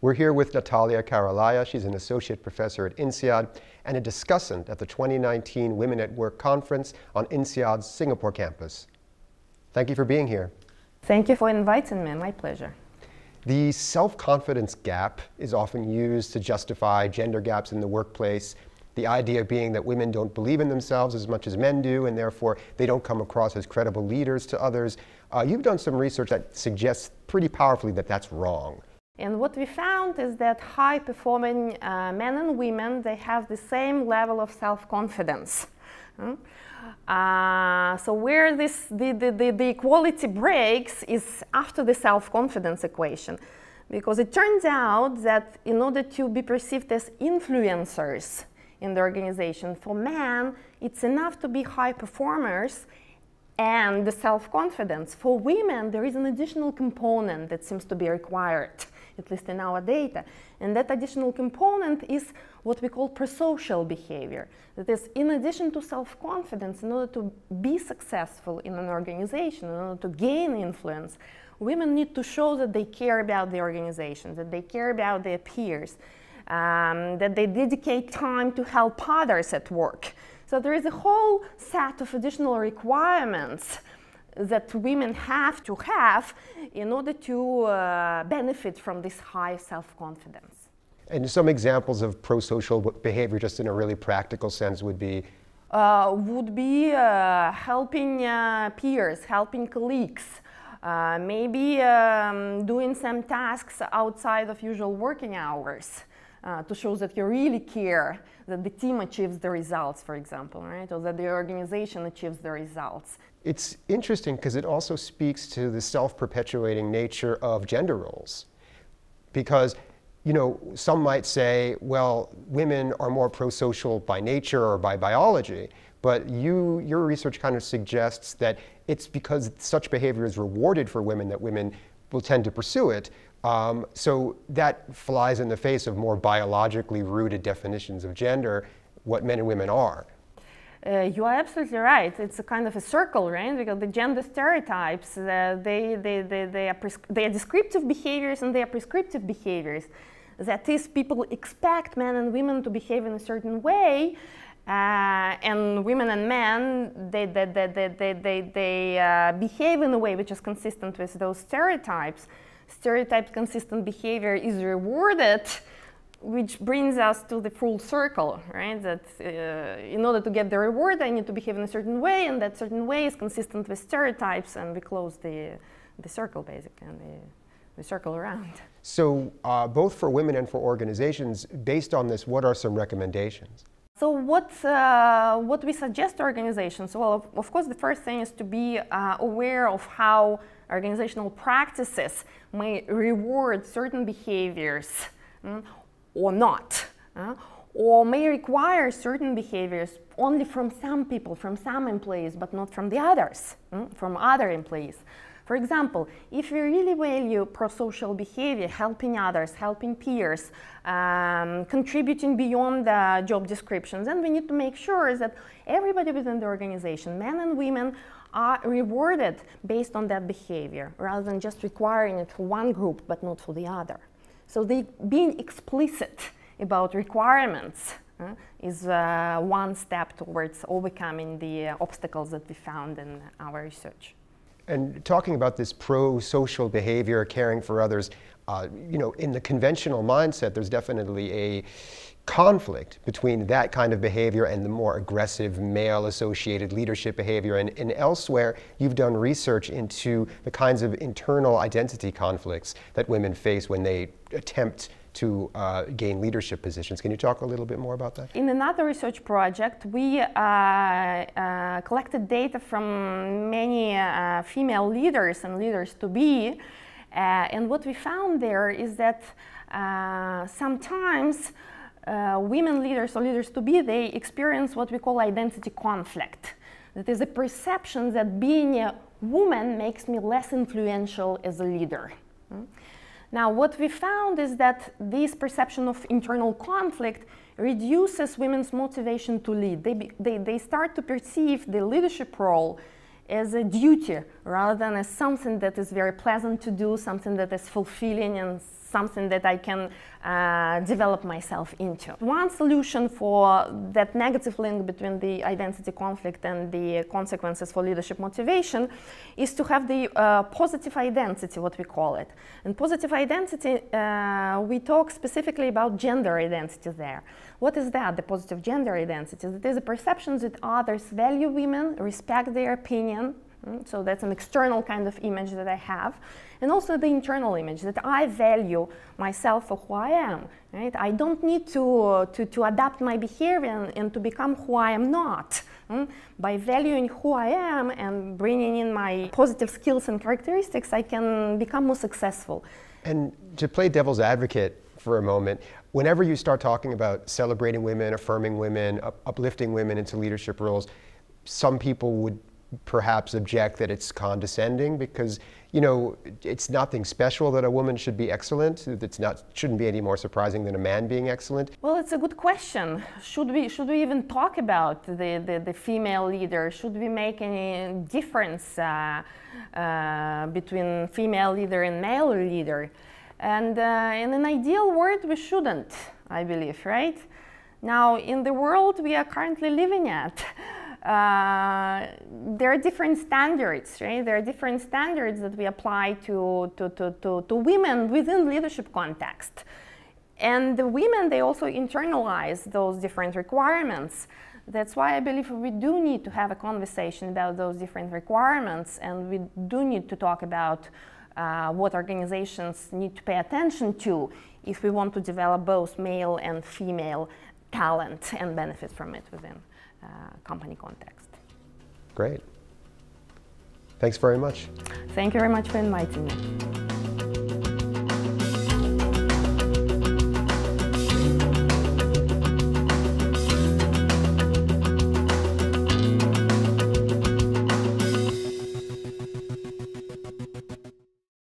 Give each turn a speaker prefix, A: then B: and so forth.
A: We're here with Natalia Karelaia. She's an associate professor at INSEAD and a discussant at the 2019 Women at Work Conference on INSEAD's Singapore campus. Thank you for being here.
B: Thank you for inviting me. My pleasure.
A: The self-confidence gap is often used to justify gender gaps in the workplace. The idea being that women don't believe in themselves as much as men do, and therefore they don't come across as credible leaders to others. You've done some research that suggests pretty powerfully that that's wrong.
B: And what we found is that high-performing men and women, they have the same level of self-confidence. So where the equality breaks is after the self-confidence equation. Because it turns out that in order to be perceived as influencers in the organization, for men, it's enough to be high performers and the self-confidence. For women, there is an additional component that seems to be required, at least in our data. And that additional component is what we call prosocial behavior. That is, in addition to self-confidence, in order to be successful in an organization, in order to gain influence, women need to show that they care about the organization, that they care about their peers, that they dedicate time to help others at work. So there is a whole set of additional requirements that women have to have in order to benefit from this high self-confidence.
A: And some examples of pro-social behavior, just in a really practical sense, would be?
B: Helping peers, helping colleagues, maybe doing some tasks outside of usual working hours. To show that you really care, that the team achieves the results, for example, right? Or that the organization achieves the results.
A: It's interesting because it also speaks to the self-perpetuating nature of gender roles. Because, you know, some might say, well, women are more pro-social by nature or by biology, but your research kind of suggests that it's because such behavior is rewarded for women that women will tend to pursue it. So that flies in the face of more biologically rooted definitions of gender, what men and women are.
B: You are absolutely right. It's a kind of a circle, right? Because the gender stereotypes, they are descriptive behaviors and they are prescriptive behaviors. That is, people expect men and women to behave in a certain way, and women and men, they behave in a way which is consistent with those stereotypes. Stereotype-consistent behavior is rewarded, which brings us to the full circle, right? That in order to get the reward, I need to behave in a certain way, and that certain way is consistent with stereotypes, and we close the circle, basically, and the circle around.
A: So both for women and for organizations, based on this, what are some recommendations?
B: So what we suggest to organizations, well, of course, the first thing is to be aware of how organizational practices may reward certain behaviors or not, or may require certain behaviors only from some people, from some employees, but not from the others, from other employees. For example, if we really value pro-social behavior, helping others, helping peers, contributing beyond the job descriptions, then we need to make sure that everybody within the organization, men and women, are rewarded based on that behavior, rather than just requiring it for one group but not for the other. So being explicit about requirements is one step towards overcoming the obstacles that we found in our research.
A: And talking about this pro-social behavior, caring for others, you know, in the conventional mindset, there's definitely a conflict between that kind of behavior and the more aggressive male-associated leadership behavior. And elsewhere, you've done research into the kinds of internal identity conflicts that women face when they attempt to gain leadership positions. Can you talk a little bit more about that?
B: In another research project, we collected data from many female leaders and leaders-to-be, and what we found there is that sometimes women leaders or leaders-to-be, they experience what we call identity conflict. That is a perception that being a woman makes me less influential as a leader. Now, what we found is that this perception of internal conflict reduces women's motivation to lead. They start to perceive the leadership role as a duty rather than as something that is very pleasant to do, something that is fulfilling and something that I can develop myself into. One solution for that negative link between the identity conflict and the consequences for leadership motivation is to have the positive identity, what we call it. And positive identity, we talk specifically about gender identity there. What is that, the positive gender identity? It is a perception that others value women, respect their opinion. So that's an external kind of image that I have. And also the internal image, that I value myself for who I am. Right? I don't need to adapt my behavior and to become who I am not. By valuing who I am and bringing in my positive skills and characteristics, I can become more successful.
A: And to play devil's advocate for a moment, whenever you start talking about celebrating women, affirming women, uplifting women into leadership roles, some people would perhaps object that it's condescending because, you know, it's nothing special that a woman should be excellent. Shouldn't be any more surprising than a man being excellent.
B: Well, it's a good question. Should we even talk about the female leader? Should we make any difference between female leader and male leader? And in an ideal world, we shouldn't, I believe, right? Now, in the world we are currently living at, there are different standards, right? There are different standards that we apply to women within leadership context. And the women, they also internalize those different requirements. That's why I believe we do need to have a conversation about those different requirements, and we do need to talk about what organizations need to pay attention to if we want to develop both male and female talent and benefit from it within company context.
A: Great. Thanks very much.
B: Thank you very much for inviting me.